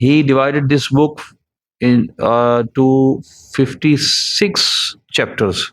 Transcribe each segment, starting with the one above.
He divided this book to 56 chapters.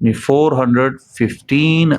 415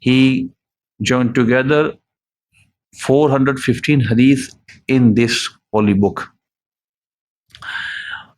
He joined together 415 hadith in this holy book.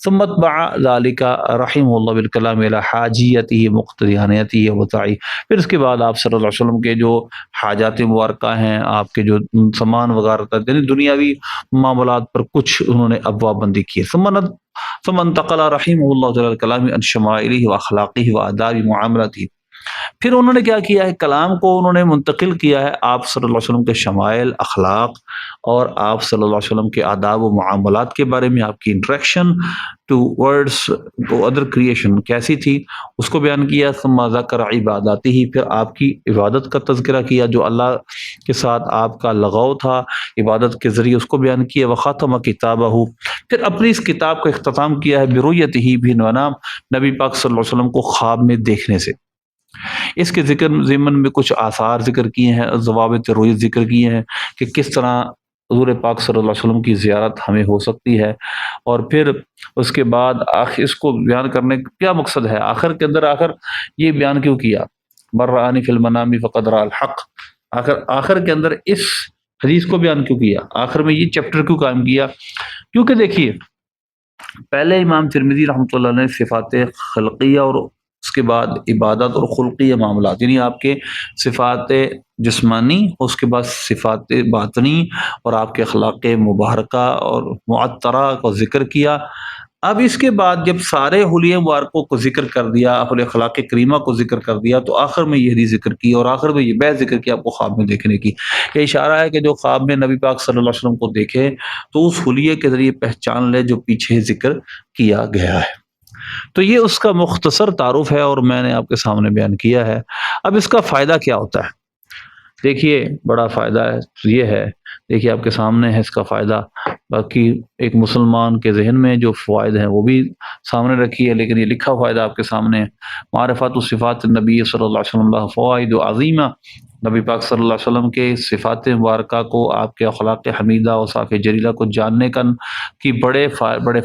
ثم اتبع ذلك رحمہ اللہ بالکلام الی حاجیتہ مقتضیانیتہ وبتائی، پھر اس کے بعد آپ صلی اللہ علیہ وسلم کے جو حاجات مبارکہ ہیں، آپ کے جو سامان وغیرہ تھا، یعنی دنیاوی معاملات پر کچھ انہوں نے ابواب بندی کی ہے۔ ثم انتقل رحمہ اللہ تعالی الکلام عن شمائلہ واخلاقہ وآداب معاملتہ، پھر انہوں نے کیا کیا ہے، کلام کو انہوں نے منتقل کیا ہے آپ صلی اللہ علیہ وسلم کے شمائل، اخلاق اور آپ صلی اللہ علیہ وسلم کے آداب و معاملات کے بارے میں، آپ کی interaction towards to other کریشن کیسی تھی اس کو بیان کیا۔ ثم ذکر عباداتہ، پھر آپ کی عبادت کا تذکرہ کیا، جو اللہ کے ساتھ آپ کا لغو تھا عبادت کے ذریعے اس کو بیان کیا۔ وختم کتابہ، پھر اپنی اس کتاب کا اختتام کیا ہے برؤیتہ بالمنام، نبی پاک صلی اللہ علیہ وسلم کو خواب میں دیکھنے سے۔ اس کے ذکر ضمن میں کچھ آثار ذکر کیے ہیں، ضوابط رؤیت ذکر کیے ہیں کہ کس طرح حضور پاک صلی اللہ علیہ وسلم کی زیارت ہمیں ہو سکتی ہے، اور پھر اس کے بعد اس کو بیان کرنے کا کیا مقصد ہے، آخر کے اندر آخر یہ بیان کیوں کیا، من رآنی فی المنام فقد رأى الحق، آخر کے اندر اس حدیث کو بیان کیوں کیا، آخر میں یہ چیپٹر کیوں قائم کیا؟ کیونکہ دیکھیے پہلے امام ترمذی رحمۃ اللہ نے صفات خلقیہ اور اس کے بعد عبادت اور خلقیہ معاملات، یعنی آپ کے صفات جسمانی، اس کے بعد صفات باطنی اور آپ کے اخلاق مبارکہ اور معطرہ کو ذکر کیا۔ اب اس کے بعد جب سارے حلیہ مبارکوں کو ذکر کر دیا، اپنے اخلاق کریمہ کو ذکر کر دیا، تو آخر میں یہ حدیث ذکر کی اور آخر میں یہ بیت ذکر کی آپ کو خواب میں دیکھنے کی۔ یہ اشارہ ہے کہ جو خواب میں نبی پاک صلی اللہ علیہ وسلم کو دیکھے تو اس حلیہ کے ذریعے پہچان لے جو پیچھے ذکر کیا گیا ہے۔ تو یہ اس کا مختصر تعارف ہے اور میں نے آپ کے سامنے بیان کیا ہے۔ اب اس کا فائدہ کیا ہوتا ہے؟ دیکھیے بڑا فائدہ ہے، یہ ہے، دیکھیے آپ کے سامنے ہے اس کا فائدہ، باقی ایک مسلمان کے ذہن میں جو فوائد ہیں وہ بھی سامنے رکھی ہے، لیکن یہ لکھا فائدہ آپ کے سامنے ہے۔ معرفت صفات النبی صلی اللہ علیہ وسلم اللہ فوائد عظیمہ، نبی پاک صلی اللہ علیہ وسلم کے صفات مبارکہ کو، آپ کے اخلاق حمیدہ اور صاف جلیلہ کو جاننے کی بڑے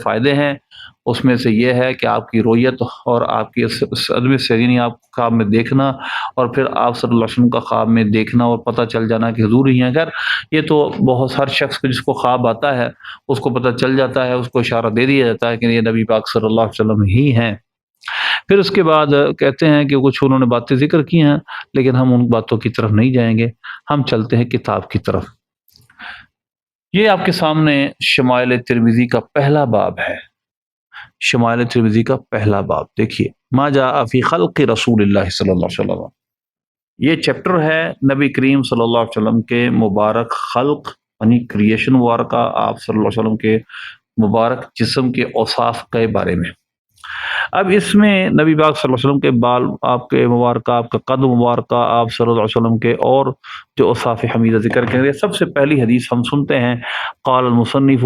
فائدے ہیں۔ اس میں سے یہ ہے کہ آپ کی رؤیت اور آپ کی عدم سرینی، آپ خواب میں دیکھنا اور پھر آپ صلی اللہ علیہ وسلم کا خواب میں دیکھنا اور پتہ چل جانا کہ حضور ہی ہیں۔ اگر یہ تو بہت ہر شخص کو جس کو خواب آتا ہے اس کو پتہ چل جاتا ہے، اس کو اشارہ دے دیا جاتا ہے کہ یہ نبی پاک صلی اللہ علیہ وسلم ہی ہیں۔ پھر اس کے بعد کہتے ہیں کہ کچھ انہوں نے باتیں ذکر کی ہیں، لیکن ہم ان باتوں کی طرف نہیں جائیں گے، ہم چلتے ہیں کتاب کی طرف۔ یہ آپ کے سامنے شمائل ترمذی کا پہلا باب ہے، شمائل ترمذی کا پہلا باب دیکھیے، ما جاء فی خلق رسول اللہ صلی اللہ علیہ وسلم، یہ چیپٹر ہے نبی کریم صلی اللہ علیہ وسلم کے مبارک خلق یعنی کریشن مبارکہ، آپ صلی اللہ علیہ وسلم کے مبارک جسم کے اوصاف کے بارے میں۔ اب اس میں نبی پاک صلی اللہ علیہ وسلم کے بال آپ کے مبارکہ، آپ کا قد مبارکہ، آپ صلی اللہ علیہ وسلم کے اور جو اوصاف حمیدہ ذکر کریں گے، سب سے پہلی حدیث ہم سنتے ہیں۔ قال المصنف،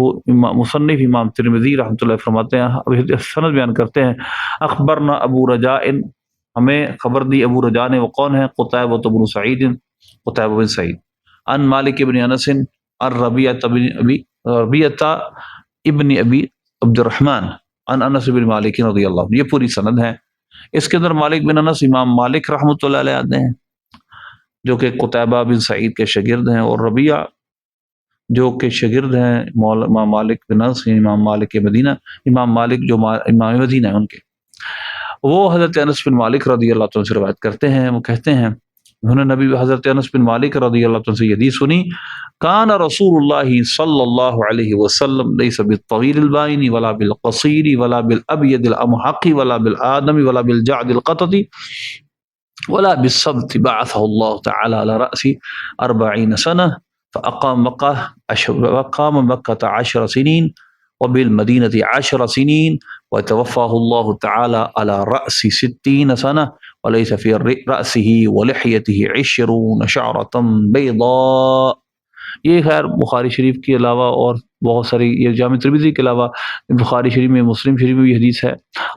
مصنف امام ترمذی رحمۃ اللہ فرماتے ہیں، اب سند بیان کرتے ہیں، اخبرنا ابو رجاء، ہمیں خبر دی ابو رجاء نے، وہ کون ہے؟ قتیبہ بن سعید، قتیبہ بن سعید، ان مالک بن انس، ربیعہ ابن ابی عبد الرحمن، ان انس بن مالک رضی اللہ عنہ، یہ پوری سند ہے۔ اس کے اندر مالک بن انس امام مالک رحمۃ اللہ علیہ آتے ہیں جو کہ قتیبہ بن سعید کے شاگرد ہیں، اور ربیعہ جو کہ شاگرد ہیں امام مالک بن انس، امام مالک مدینہ، امام مالک جو امام مدینہ ہیں ان کے، وہ حضرت انس بن مالک رضی اللہ عنہ سے روایت کرتے ہیں۔ وہ کہتے ہیں انہوں نے نبی حضرت انس بن مالک رضی اللہ عنہ سے یہ حدیث سنی، کان رسول اللہ صلی اللہ علیہ وسلم لیس بالطویل البائن ولا بالقصیر ولا بالابید الامحق ولا بالآدم ولا بالجعد القطط ولا بالسبت، بعثه الله تعالى على رأس 40 سنة فأقام مكة 10 سنين وبالمدينة 10 سنين وتوفاه الله تعالى على رأس 60 سنة وليس في رأسه ولحيته 20 شعرة بيضاء۔ یہ خیر بخاری شریف کے علاوہ اور بہت ساری، یہ جامع ترمذی کے علاوہ بخاری شریف میں، مسلم شریف میں بھی حدیث ہے۔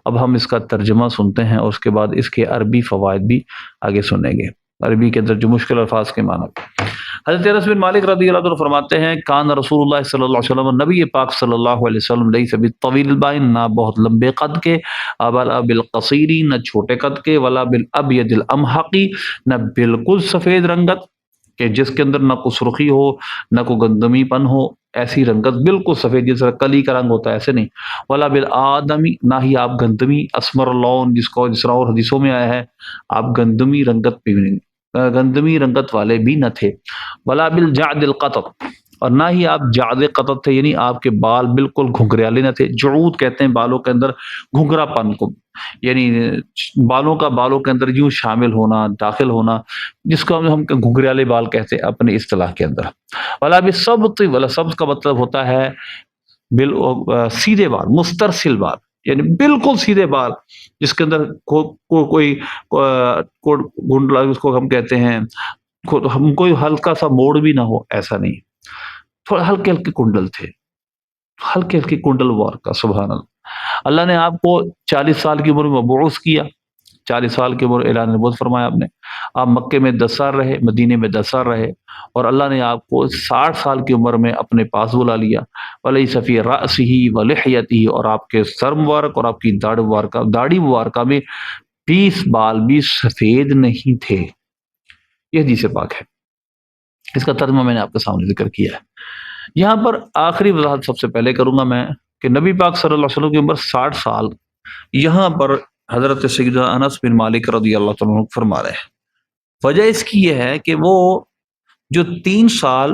اب ہم اس کا ترجمہ سنتے ہیں اور اس کے بعد اس کے عربی فوائد بھی آگے سنیں گے، عربی کے اندر جو مشکل الفاظ کے معنی۔ حضرت انس بن مالک رضی اللہ عنہ فرماتے ہیں، کان رسول اللہ صلی اللہ علیہ وسلم، نبی پاک صلی اللہ علیہ وسلم، لیس بالطویل البائن، نہ بہت لمبے قد کے، ولا بالقصیر، نہ چھوٹے قد کے، ولا بالابید الامحق، نہ بالکل سفید رنگت کہ جس کے اندر نہ کوئی سرخی ہو نہ کوئی گندمی پن ہو، ایسی رنگت بالکل سفید جس طرح کلی کا رنگ ہوتا ہے ایسے نہیں، ولا بالآدمی، نہ ہی آپ گندمی، اسمر اللون جس طرح اور حدیثوں میں آیا ہے آپ گندمی رنگت پہ بھی نہیں، گندمی رنگت والے بھی نہ تھے، ولا بالجعد القطط، اور نہ ہی آپ جعد قطط تھے، یعنی آپ کے بال بالکل گھنگریالے نہ تھے۔ جعود کہتے ہیں بالوں کے اندر گھنگرا پن کو، یعنی بالوں کے اندر یوں شامل ہونا، داخل ہونا، جس کو ہم گھنگریالے بال کہتے ہیں اپنی اصطلاح کے اندر۔ ولا بالسبط، ولا سبط کا مطلب ہوتا ہے سیدھے بال، مسترسل بال، یعنی بالکل سیدھے بال جس کے اندر کوئی گنڈلا اس کو ہم کہتے ہیں، ہم کوئی ہلکا سا موڑ بھی نہ ہو، ایسا نہیں، تھوڑا ہلکے ہلکے کنڈل تھے، ہلکے ہلکے کنڈل وار کا، سبحان اللہ۔ اللہ نے آپ کو 40 سال کی عمر میں مبعوث کیا، 40 سال کی عمر اعلان نبوت فرمایا آپ نے، آپ مکے میں 10 سال رہے، مدینے میں 10 سال رہے، اور اللہ نے آپ کو 60 سال کی عمر میں اپنے پاس بلا لیا، ولیس فی رأسہ ولحیتہ، اور آپ کے سر مبارک اور آپ کی داڑھی مبارکہ میں 20 بال بھی سفید نہیں تھے۔ یہ حدیث پاک ہے، اس کا ترجمہ میں نے آپ کے سامنے ذکر کیا ہے۔ یہاں پر آخری وضاحت سب سے پہلے کروں گا میں کہ نبی پاک صلی اللہ علیہ وسلم کی عمر 60 سال، یہاں پر حضرت سیدنا انس بن مالک رضی اللہ تعالیٰ عنہ فرما رہے ہیں۔ وجہ اس کی یہ ہے کہ وہ جو 3 سال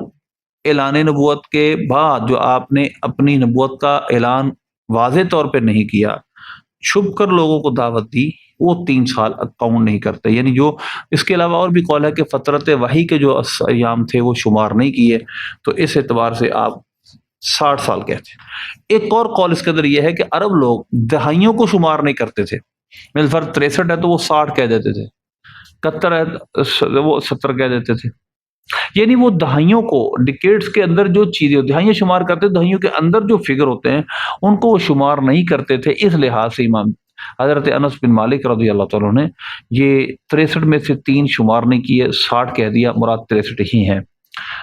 اعلان نبوت کے بعد جو آپ نے اپنی نبوت کا اعلان واضح طور پہ نہیں کیا، چھپ کر لوگوں کو دعوت دی، وہ 3 سال کاؤنٹ نہیں کرتے، یعنی جو اس کے علاوہ اور بھی قول ہے کہ فترت وحی کے جو ایام تھے وہ شمار نہیں کیے، تو اس اعتبار سے آپ 60 سال کہتے ہیں۔ ایک اور قول اس کے اندر یہ ہے کہ عرب لوگ دہائیوں کو شمار نہیں کرتے تھے، مثل فرض 63 ہے تو وہ 60 کہہ دیتے تھے، 71 ہے وہ 70 کہہ دیتے تھے، یعنی وہ دہائیوں کو، ڈیکیڈز کے اندر جو چیزیں دہائیاں شمار کرتے، دہائیوں کے اندر جو فگر ہوتے ہیں ان کو وہ شمار نہیں کرتے تھے۔ اس لحاظ سے امام حضرت انس بن مالک رضی اللہ تعالیٰ نے یہ 63 میں سے 3 شمار نہیں کیے، 60 کہہ دیا، مراد 63 ہی ہیں۔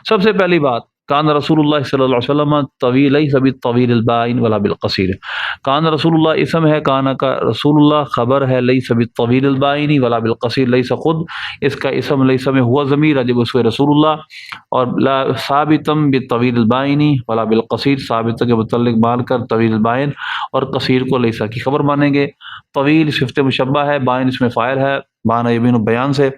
سب سے پہلی بات، کان رسول اللہ صلی اللہ علیہ وسلم طویل سبھی طویل البائن ولا بالقصیر، کان رسول اللہ اسم ہے، کانا کا رسول اللہ خبر ہے، لئی سبھی طویل البائن ولا بالقصیر، لئی خود اس کا اسم لئی میں ہوا ضمیر ہے جب اس میں رسول اللہ، اور لا ثابتم بالطویل البائن ولا بالقصیر، ثابت کے متعلق مان کر طویل البائن اور قصیر کو لیسا کی خبر مانیں گے۔ طویل صفت مشبہ ہے، بائن اس میں فاعل ہے، معنی یبین بیان سے،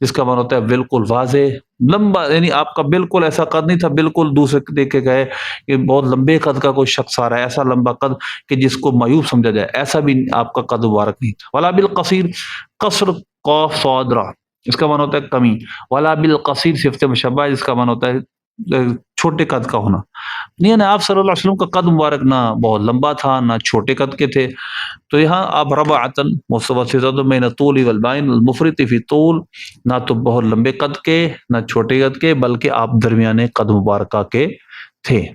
جس کا معنی ہوتا ہے بالکل واضح لمبا، یعنی آپ کا بالکل ایسا قد نہیں تھا، بالکل دوسرے دیکھ کے گئے کہ بہت لمبے قد کا کوئی شخص آ رہا ہے، ایسا لمبا قد کہ جس کو مایوب سمجھا جائے، ایسا بھی آپ کا قد مبارک نہیں تھا۔ ولا بالقصیر، قصر قاف صاد را، اس کا معنی ہوتا ہے کمی، ولا بالقصیر صفت مشبہ جس کا معنی ہوتا ہے چھوٹے قد کا ہونا، یعنی آپ صلی اللہ علیہ وسلم کا قد مبارک نہ بہت لمبا تھا نہ چھوٹے قد کے تھے۔ تو یہاں آپ ربعتن متوسطۃ بین الطول والبائن المفرط فی طول، نہ تو بہت لمبے قد کے نہ چھوٹے قد کے، بلکہ آپ درمیانے قد مبارکہ کے تھے۔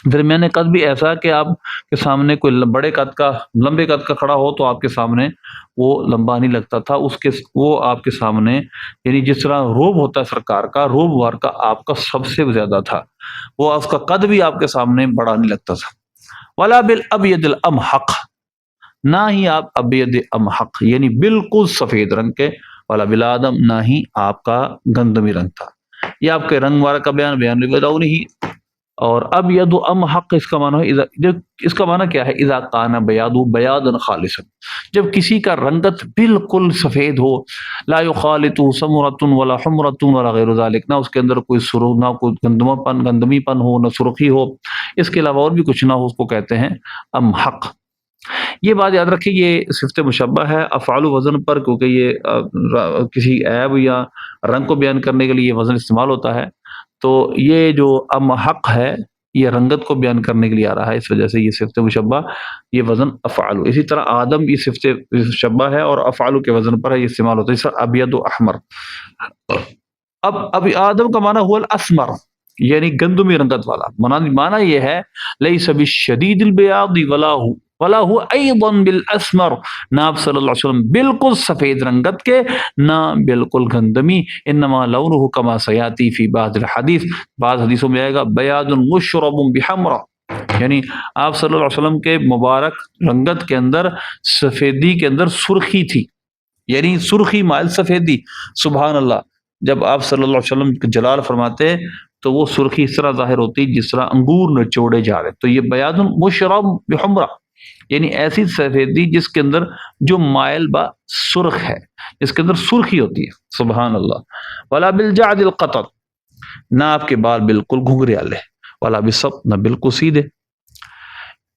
درمیانے قد بھی ایسا کہ آپ کے سامنے کوئی بڑے قد کا لمبے قد کا کھڑا ہو تو آپ کے سامنے وہ لمبا نہیں لگتا تھا، وہ آپ کے سامنے، یعنی جس طرح روب ہوتا ہے سرکار کا، روب وار کا آپ کا سب سے زیادہ تھا، وہ اس کا قد بھی آپ کے سامنے بڑا نہیں لگتا تھا۔ ولا بالابید الامحق، نہ ہی آپ ابید امحق یعنی بالکل سفید رنگ کے، ولا بالآدم، نہ ہی آپ کا گندمی رنگ تھا۔ یہ آپ کے رنگ وار کا بیان ہی۔ اور ابید امحق اس کا معنی ہے، اس کا معنی کیا ہے؟ اذا کان بیاض بیاضا خالصا، جب کسی کا رنگت بالکل سفید ہو، لا یخالط سمرۃ ولا حمرۃ ولا غیر ذلک، نہ اس کے اندر کوئی سرخ، نہ کوئی گندمی پن ہو، نہ سرخی ہو، اس کے علاوہ اور بھی کچھ نہ ہو، اس کو کہتے ہیں امحق۔ یہ بات یاد رکھیں، یہ صفت مشبہ ہے افعال وزن پر، کیونکہ یہ کسی عیب یا رنگ کو بیان کرنے کے لیے یہ وزن استعمال ہوتا ہے، تو یہ جو امحق ہے یہ رنگت کو بیان کرنے کے لیے آ رہا ہے، اس وجہ سے یہ صفت مشبہ، یہ وزن افعال۔ اسی طرح آدم یہ صفت مشبہ ہے اور افعال کے وزن پر ہے، یہ استعمال ہوتا ہے، اس طرح ابید و احمر۔ اب آدم کا معنی ہوا الاسمر، یعنی گندمی رنگت والا، معنی یہ ہے لیس بالشدید البیاض ولا هو ایضا بالاسمر، نہ آپ صلی اللہ علیہ وسلم بالکل سفید رنگت کے نہ بالکل گندمی، انما لونه كما سیاتی فی بعض الحدیث، بعض حدیثوں میں آئے گا بیاض مشرب بحمرا، یعنی آپ صلی اللہ علیہ وسلم کے مبارک رنگت کے اندر سفیدی کے اندر سرخی تھی، یعنی سرخی مائل سفیدی، سبحان اللہ۔ جب آپ صلی اللہ علیہ وسلم جلال فرماتے تو وہ سرخی اس طرح ظاہر ہوتی جس طرح انگور نچوڑے جا رہے. تو یہ بیاض مشرب بحمرہ، یعنی ایسی سفیدی جس کے اندر جو مائل با سرخ ہے، جس کے اندر سرخی ہوتی ہے. سبحان اللہ. ولا بالجعد القطط، نہ آپ کے بال بالکل گھنگریالے، ولا بالسبط، نہ بالکل سیدھے.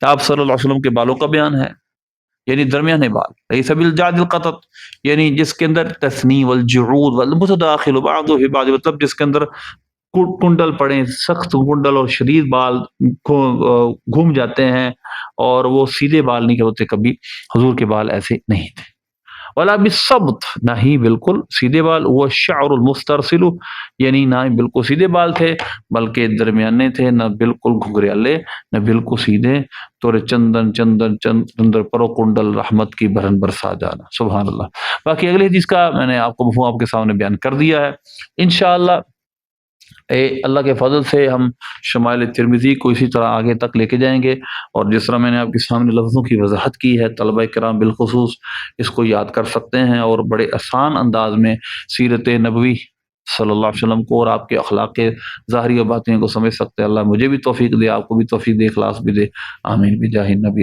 آپ صلی اللہ علیہ وسلم کے بالوں کا بیان ہے، یعنی درمیانے بال. لیس بالجعد القطط، یعنی جس کے اندر تثنی والجعود والمتداخل بعضه في بعض، مطلب جس کے اندر کنڈل پڑے، سخت کنڈل اور شدید بال گھوم جاتے ہیں، اور وہ سیدھے بال نہیں ہوتے کبھی. حضور کے بال ایسے نہیں تھے. ولا بالسبط، نہ ہی بالکل سیدھے بال. وہ الشعر المسترسل، یعنی نہ ہی بالکل سیدھے بال تھے بلکہ درمیانے تھے، نہ بالکل گھگریالے نہ بالکل سیدھے. تو چندن چندن چندر پرو کنڈل رحمت کی برہن برسا جانا. سبحان اللہ. باقی اگلی حدیث کا میں نے آپ کو مفہوم آپ کے سامنے بیان کر دیا ہے. انشاءاللہ اللہ کے فضل سے ہم شمائل ترمذی کو اسی طرح آگے تک لے کے جائیں گے، اور جس طرح میں نے آپ کے سامنے لفظوں کی وضاحت کی ہے، طلبہ کرام بالخصوص اس کو یاد کر سکتے ہیں اور بڑے آسان انداز میں سیرت نبوی صلی اللہ علیہ وسلم کو اور آپ کے اخلاق کے ظاہری و باطنی کو سمجھ سکتے ہیں. اللہ مجھے بھی توفیق دے، آپ کو بھی توفیق دے، اخلاص بھی دے. آمین بجاہ النبی.